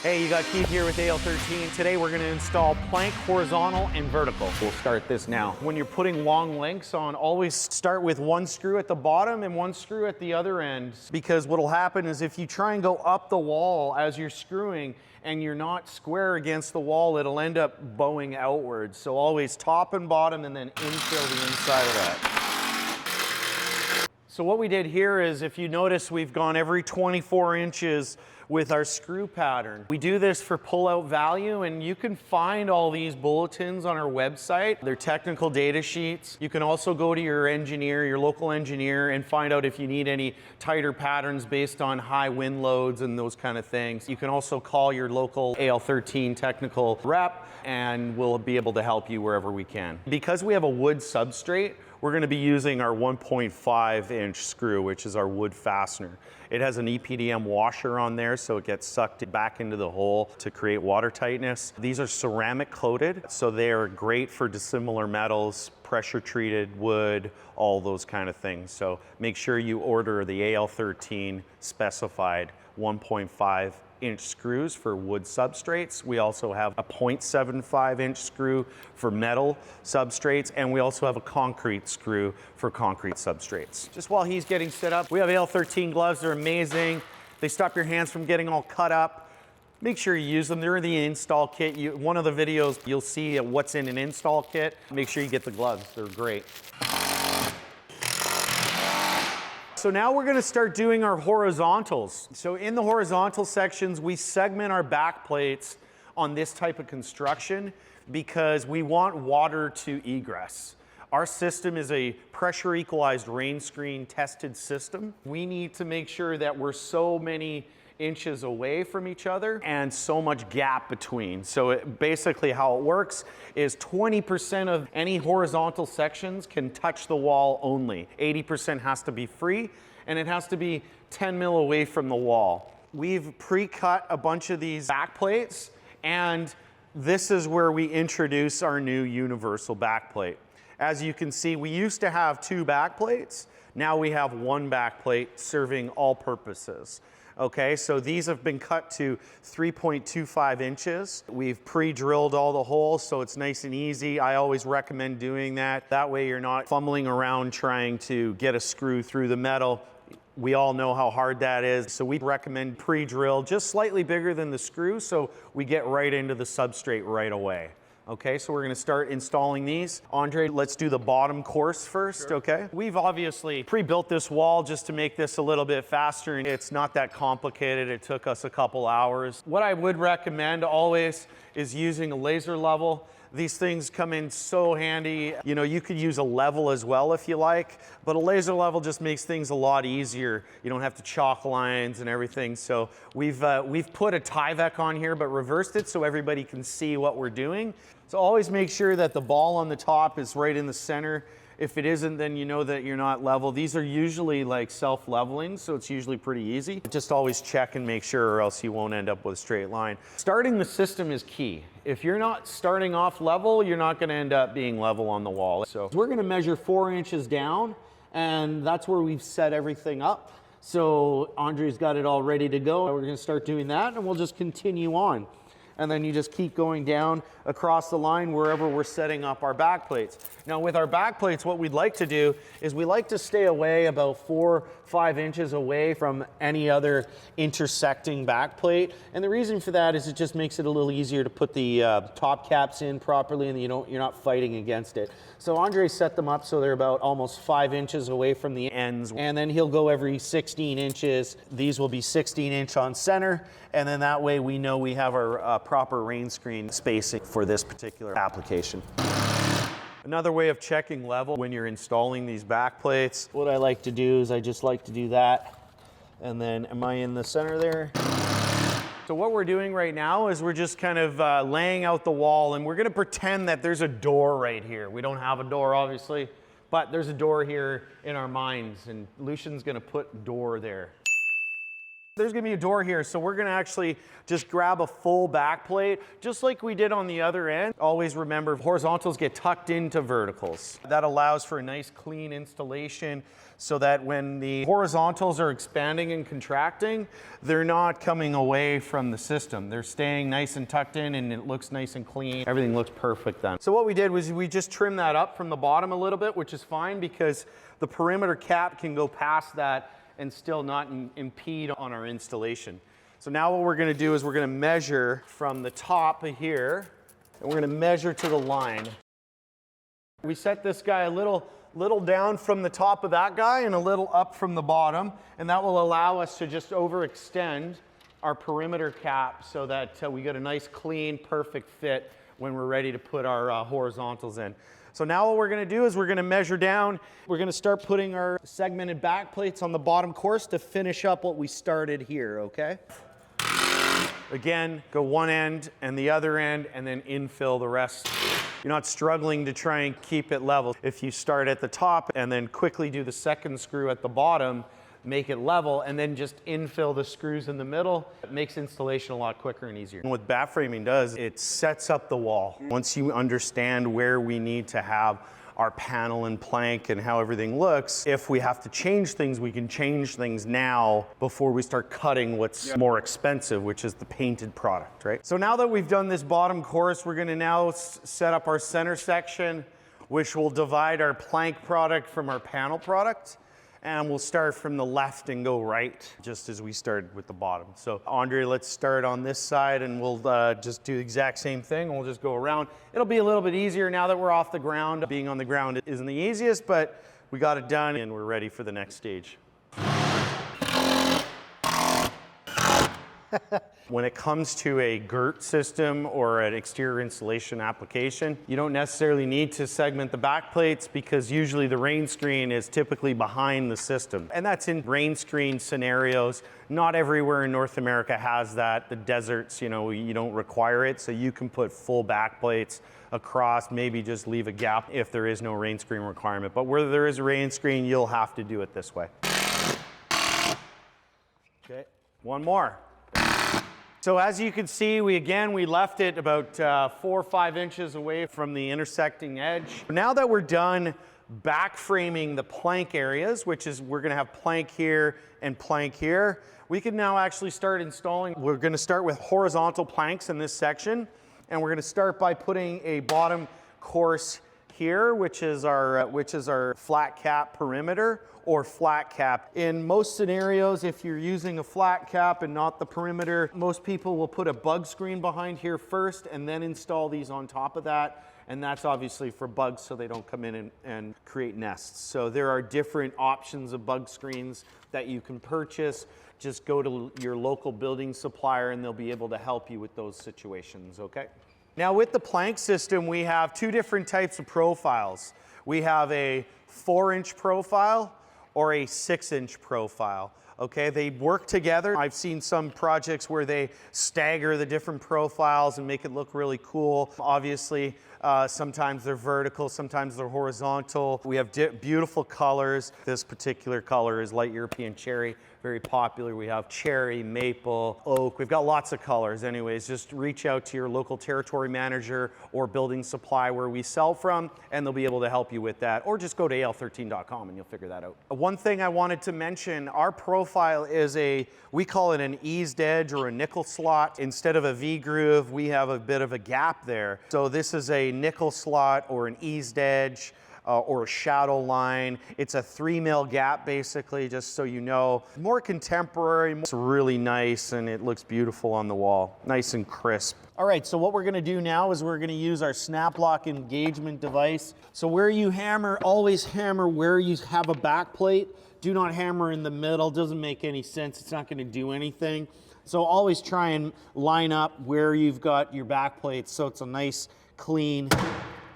Hey, you got Keith here with AL13. Today we're going to install plank horizontal and vertical. We'll start this now. When you're putting long links on, always start with one screw at the bottom and one screw at the other end, because what'll happen is if you try and go up the wall as you're screwing and you're not square against the wall, it'll end up bowing outwards. So always top and bottom and then infill the inside of that. So what we did here is, if you notice, we've gone every 24 inches with our screw pattern. We do this for pull-out value, and you can find all these bulletins on our website. They're technical data sheets. You can also go to your engineer, your local engineer, and find out if you need any tighter patterns based on high wind loads and those kind of things. You can also call your local AL13 technical rep, and we'll be able to help you wherever we can. Because we have a wood substrate, we're going to be using our 1.5 inch screw, which is our wood fastener. It has an EPDM washer on there, so it gets sucked back into the hole to create water tightness. These are ceramic coated, so they are great for dissimilar metals, pressure treated wood, all those kind of things. So make sure you order the AL13 specified 1.5 inch screws for wood substrates. We also have a 0.75 inch screw for metal substrates, and we also have a concrete screw for concrete substrates. Just while he's getting set up, we have AL13 gloves. They're amazing. They stop your hands from getting all cut up. Make sure you use them. They're in the install kit. One of the videos, you'll see what's in an install kit. Make sure you get the gloves. They're great. So now we're going to start doing our horizontals. So in the horizontal sections, we segment our back plates on this type of construction because we want water to egress. Our system is a pressure equalized rain screen tested system. We need to make sure that we're so many inches away from each other and so much gap between. So basically how it works is 20% of any horizontal sections can touch the wall only. 80% has to be free, and it has to be 10 mil away from the wall. We've pre-cut a bunch of these back plates, and this is where we introduce our new universal back plate. As you can see, we used to have two back plates. Now we have one back plate serving all purposes. Okay, so these have been cut to 3.25 inches. We've pre-drilled all the holes, so it's nice and easy. I always recommend doing that. That way you're not fumbling around trying to get a screw through the metal. We all know how hard that is. So we recommend pre-drill, just slightly bigger than the screw, so we get right into the substrate right away. Okay, so we're going to start installing these. Andre, let's do the bottom course first, sure. Okay? We've obviously pre-built this wall just to make this a little bit faster, and it's not that complicated. It took us a couple hours. What I would recommend always is using a laser level. These things come in so handy. You know, you could use a level as well if you like, but a laser level just makes things a lot easier. You don't have to chalk lines and everything. So we've put a Tyvek on here, but reversed it so everybody can see what we're doing. So always make sure that the ball on the top is right in the center. If it isn't, then you know that you're not level. These are usually like self-leveling, so it's usually pretty easy. Just always check and make sure, or else you won't end up with a straight line. Starting the system is key. If you're not starting off level, you're not going to end up being level on the wall. So we're going to measure 4 inches down, and that's where we've set everything up. So Andre's got it all ready to go. We're going to start doing that, and we'll just continue on. And then you just keep going down across the line wherever we're setting up our back plates. Now with our back plates, what we'd like to do is we like to stay away about 4-5 inches away from any other intersecting back plate. And the reason for that is it just makes it a little easier to put the top caps in properly, and you're not fighting against it. So Andre set them up so they're about almost 5 inches away from the ends, and then he'll go every 16 inches. These will be 16 inch on center, and then that way we know we have our proper rain screen spacing for this particular application. Another way of checking level when you're installing these back plates, what I like to do is I just like to do that, and then am I in the center there? So what we're doing right now is we're just kind of laying out the wall, and we're going to pretend that there's a door right here. We don't have a door obviously, but there's a door here in our minds, and Lucian's going to put door there. There's gonna be a door here, so we're gonna actually just grab a full back plate, just like we did on the other end. Always remember, horizontals get tucked into verticals. That allows for a nice clean installation so that when the horizontals are expanding and contracting, they're not coming away from the system. They're staying nice and tucked in, and it looks nice and clean. Everything looks perfect then. So what we did was we just trimmed that up from the bottom a little bit, which is fine because the perimeter cap can go past that and still not impede on our installation. So now what we're gonna do is we're gonna measure from the top of here, and we're gonna measure to the line. We set this guy a little down from the top of that guy and a little up from the bottom, and that will allow us to just overextend our perimeter cap so that we get a nice, clean, perfect fit when we're ready to put our horizontals in. So now what we're gonna do is we're gonna measure down. We're gonna start putting our segmented back plates on the bottom course to finish up what we started here, okay? Again, go one end and the other end and then infill the rest. You're not struggling to try and keep it level. If you start at the top and then quickly do the second screw at the bottom, make it level, and then just infill the screws in the middle, it makes installation a lot quicker and easier. And what bat framing does, it sets up the wall. Once you understand where we need to have our panel and plank and how everything looks, if we have to change things, we can change things now before we start cutting what's more expensive, which is the painted product, right? So now that we've done this bottom course, we're gonna now set up our center section, which will divide our plank product from our panel product. And we'll start from the left and go right, just as we started with the bottom. So Andre, let's start on this side and we'll just do the exact same thing. We'll just go around. It'll be a little bit easier now that we're off the ground. Being on the ground isn't the easiest, but we got it done and we're ready for the next stage. When it comes to a girt system or an exterior insulation application, you don't necessarily need to segment the back plates because usually the rain screen is typically behind the system. And that's in rain screen scenarios. Not everywhere in North America has that. The deserts, you know, you don't require it, so you can put full back plates across, maybe just leave a gap if there is no rain screen requirement. But where there is a rain screen, you'll have to do it this way. Okay, one more. So as you can see, we left it about 4 or 5 inches away from the intersecting edge. Now that we're done back framing the plank areas, which is we're gonna have plank here and plank here, we can now actually start installing. We're gonna start with horizontal planks in this section, and we're gonna start by putting a bottom course here, which is our flat cap perimeter or flat cap. In most scenarios, if you're using a flat cap and not the perimeter, most people will put a bug screen behind here first and then install these on top of that. And that's obviously for bugs so they don't come in and create nests. So there are different options of bug screens that you can purchase. Just go to your local building supplier and they'll be able to help you with those situations, okay? Now with the plank system, we have 2 different types of profiles. We have a 4-inch profile or a 6-inch profile. Okay, they work together. I've seen some projects where they stagger the different profiles and make it look really cool. Obviously, sometimes they're vertical, sometimes they're horizontal. We have beautiful colors. This particular color is light European cherry, very popular. We have cherry, maple, oak. We've got lots of colors. Anyways, just reach out to your local territory manager or building supply where we sell from, and they'll be able to help you with that. Or just go to al13.com and you'll figure that out. One thing I wanted to mention, our profile is we call it an eased edge or a nickel slot. Instead of a V-groove, we have a bit of a gap there. So this is a nickel slot or an eased edge. Or a shadow line. It's a 3 mil gap basically, just so you know. More contemporary, it's really nice and it looks beautiful on the wall. Nice and crisp. All right, so what we're gonna do now is we're gonna use our snap lock engagement device. So where you hammer, always hammer where you have a back plate. Do not hammer in the middle, doesn't make any sense. It's not gonna do anything. So always try and line up where you've got your back plates so it's a nice, clean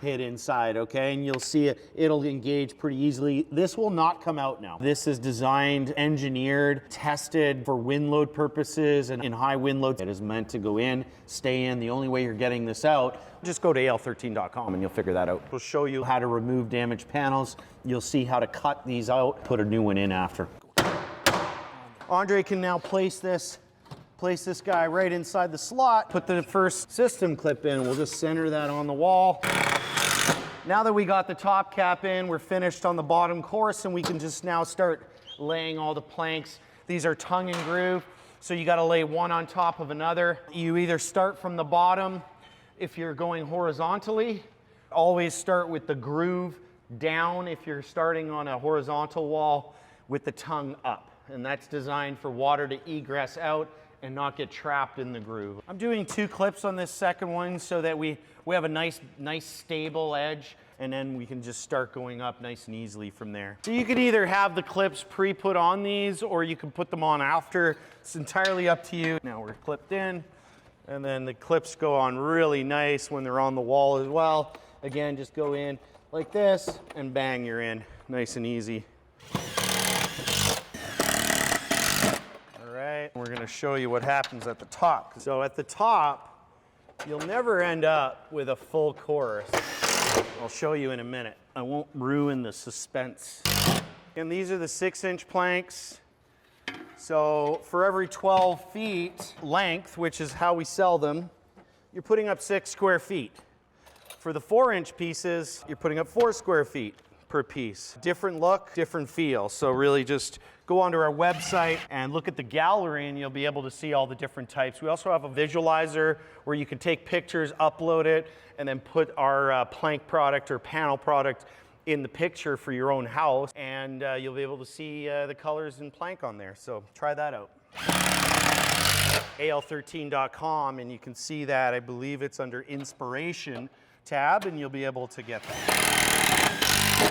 hit inside, okay? And you'll see it'll engage pretty easily. This will not come out now. This is designed, engineered, tested for wind load purposes, and in high wind loads, it is meant to go in, stay in. The only way you're getting this out, just go to al13.com and you'll figure that out. We'll show you how to remove damaged panels. You'll see how to cut these out, put a new one in after. Andre can now place this guy right inside the slot, put the first system clip in. We'll just center that on the wall. Now that we got the top cap in, we're finished on the bottom course, and we can just now start laying all the planks. These are tongue and groove, so you gotta lay one on top of another. You either start from the bottom if you're going horizontally. Always start with the groove down if you're starting on a horizontal wall with the tongue up. And that's designed for water to egress out and not get trapped in the groove. I'm doing 2 clips on this second one so that we have a nice stable edge, and then we can just start going up nice and easily from there. So you could either have the clips pre-put on these, or you can put them on after. It's entirely up to you. Now we're clipped in, and then the clips go on really nice when they're on the wall as well. Again, just go in like this, and bang, you're in. Nice and easy. We're going to show you what happens at the top. So at the top, you'll never end up with a full chorus. I'll show you in a minute. I won't ruin the suspense. And these are the 6-inch planks. So for every 12 feet length, which is how we sell them, you're putting up 6 square feet. For the 4-inch pieces, you're putting up 4 square feet per piece. Different look, different feel. So really just go onto our website and look at the gallery, and you'll be able to see all the different types. We also have a visualizer where you can take pictures, upload it, and then put our plank product or panel product in the picture for your own house, and you'll be able to see the colors in plank on there. So try that out. al13.com, and you can see that. I believe it's under Inspiration tab, and you'll be able to get that.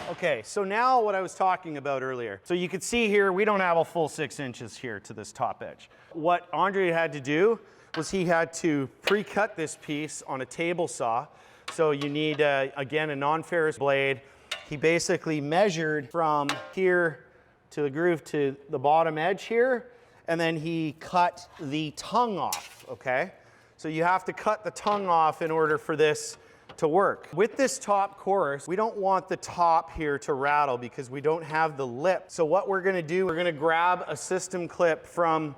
Okay, so now what I was talking about earlier. So you can see here, we don't have a full 6 inches here to this top edge. What Andre had to do was he had to pre-cut this piece on a table saw. So you need, again, a non-ferrous blade. He basically measured from here to the groove to the bottom edge here, and then he cut the tongue off, okay? So you have to cut the tongue off in order for this to work. With this top course, we don't want the top here to rattle because we don't have the lip. So what we're gonna do, we're gonna grab a system clip from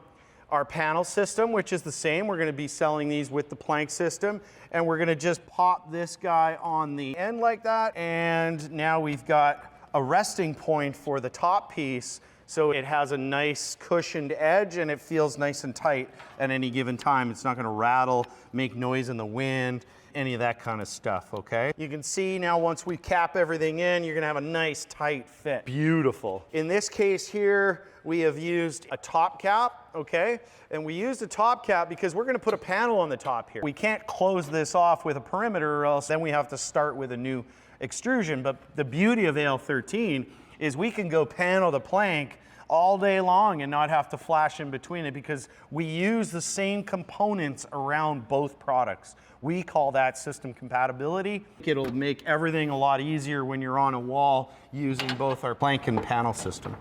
our panel system, which is the same. We're gonna be selling these with the plank system, and we're gonna just pop this guy on the end like that, and now we've got a resting point for the top piece, so it has a nice cushioned edge and it feels nice and tight at any given time. It's not gonna rattle, make noise in the wind, any of that kind of stuff, okay? You can see now once we cap everything in, you're gonna have a nice tight fit. Beautiful. In this case here, we have used a top cap, okay? And we used a top cap because we're gonna put a panel on the top here. We can't close this off with a perimeter, or else then we have to start with a new extrusion. But the beauty of AL13 is we can go panel to plank all day long and not have to flash in between it because we use the same components around both products. We call that system compatibility. It'll make everything a lot easier when you're on a wall using both our plank and panel system.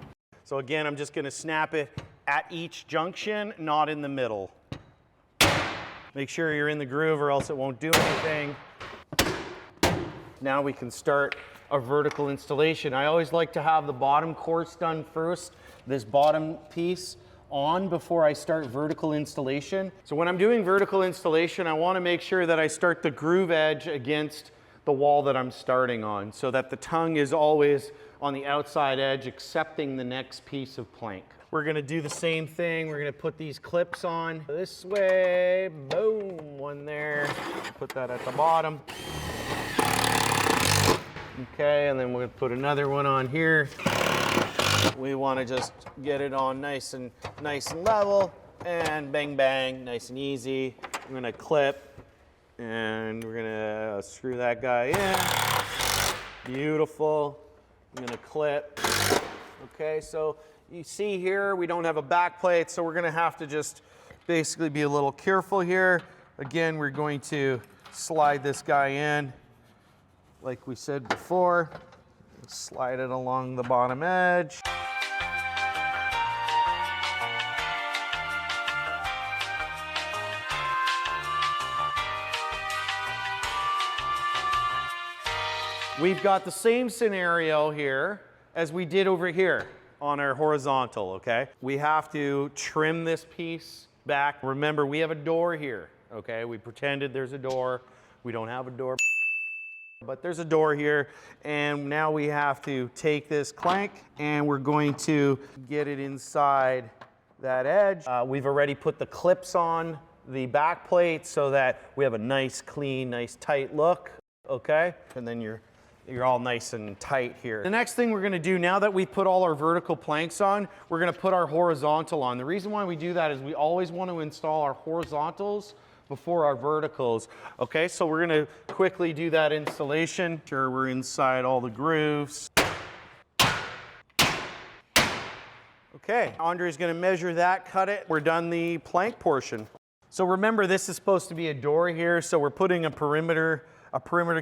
So again, I'm just gonna snap it at each junction, not in the middle. Make sure you're in the groove or else it won't do anything. Now we can start a vertical installation. I always like to have the bottom course done first, this bottom piece on before I start vertical installation. So when I'm doing vertical installation, I want to make sure that I start the groove edge against the wall that I'm starting on so that the tongue is always on the outside edge accepting the next piece of plank. We're going to do the same thing. We're going to put these clips on this way. Boom, one there. Put that at the bottom. Okay, and then we're going to put another one on here. We want to just get it on nice and level, and bang bang, nice and easy. I'm going to clip, and we're going to screw that guy in. Beautiful. I'm going to clip. Okay, so you see here we don't have a back plate, so we're going to have to just basically be a little careful here. Again, we're going to slide this guy in like we said before. Slide it along the bottom edge. We've got the same scenario here as we did over here. on our horizontal, okay? We have to trim this piece back. Remember, we have a door here, okay? We pretended there's a door. We don't have a door, but there's a door here. And now we have to take this clank and we're going to get it inside that edge. We've already put the clips on the back plate so that we have a nice, clean, nice, tight look, okay? And then you're all nice and tight here. The next thing we're gonna do, now that we've put all our vertical planks on, we're gonna put our horizontal on. The reason why we do that is we always want to install our horizontals before our verticals. Okay, so we're gonna quickly do that installation. Sure, we're inside all the grooves. Okay, Andre's gonna measure that, cut it. We're done the plank portion. So remember, this is supposed to be a door here, so we're putting a perimeter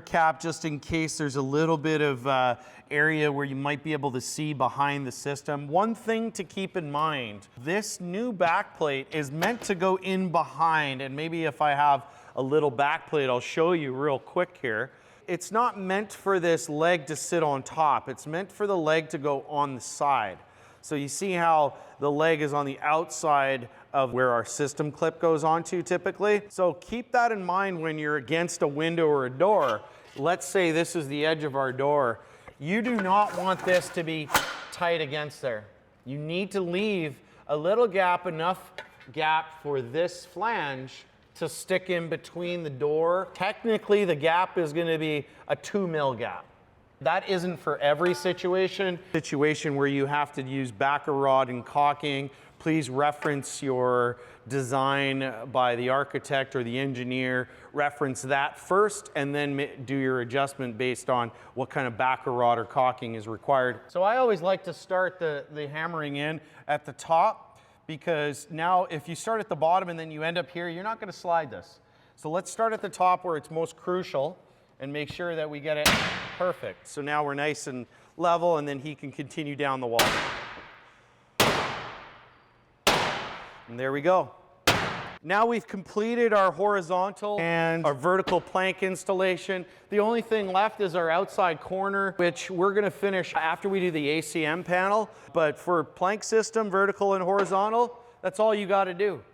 cap just in case there's a little bit of area where you might be able to see behind the system. One thing to keep in mind, this new backplate is meant to go in behind, and maybe if I have a little backplate, I'll show you real quick here. It's not meant for this leg to sit on top. It's meant for the leg to go on the side. So you see how the leg is on the outside of where our system clip goes onto typically. So keep that in mind when you're against a window or a door. Let's say this is the edge of our door. You do not want this to be tight against there. You need to leave a little gap, enough gap for this flange to stick in between the door. Technically, the gap is going to be a 2 mil gap. That isn't for every situation. Situation where you have to use backer rod and caulking, please reference your design by the architect or the engineer. Reference that first and then do your adjustment based on what kind of backer rod or caulking is required. So I always like to start the hammering in at the top, because now if you start at the bottom and then you end up here, you're not going to slide this. So let's start at the top where it's most crucial and make sure that we get it perfect. So now we're nice and level, and then he can continue down the wall. And there we go. Now we've completed our horizontal and our vertical plank installation. The only thing left is our outside corner, which we're gonna finish after we do the ACM panel. But for plank system, vertical and horizontal, that's all you gotta do.